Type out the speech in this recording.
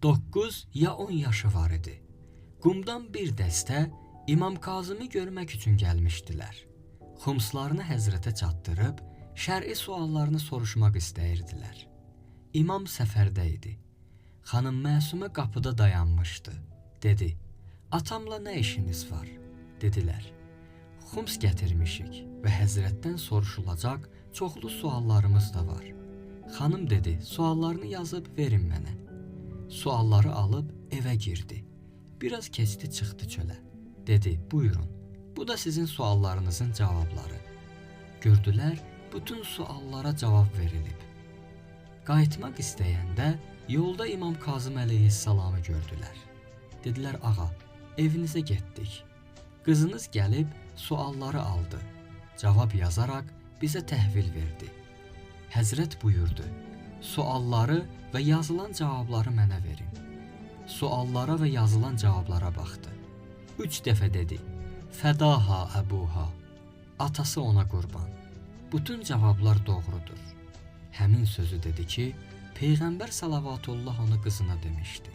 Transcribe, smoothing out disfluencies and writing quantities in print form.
9 ya 10 yaşı var idi. Qumdan bir dəstə İmam Kazımı görmək üçün gəlmişdilər. Xumslarını həzrətə çatdırıb, şər'i suallarını soruşmaq istəyirdilər. İmam səfərdə idi. Xanım Məsumə qapıda dayanmışdı. Dedi, atamla nə işiniz var? Dedilər, xums gətirmişik və həzrətdən soruşulacaq çoxlu suallarımız da var. Xanım dedi, suallarını yazıb verin mənə. Sualları alıb evə girdi. Biraz keçdi çıxdı çölə. Dedi, buyurun, bu da sizin suallarınızın cavabları. Gördülər, bütün suallara cavab verilib. Qayıtmaq istəyəndə yolda İmam Kazım əleyhissalamı gördülər. Dedilər, ağa, evinizə getdik. Qızınız gəlib sualları aldı. Cavab yazaraq bizə təhvil verdi. Həzrət buyurdu, sualları və yazılan cavabları mənə verin. Suallara və yazılan cavablara baxdı. 3 dəfə dedi, fədaha əbuha, atası ona qurban. Bütün cavablar doğrudur. Həmin sözü dedi ki, Peyğəmbər salavatullah onu qızına demişdi.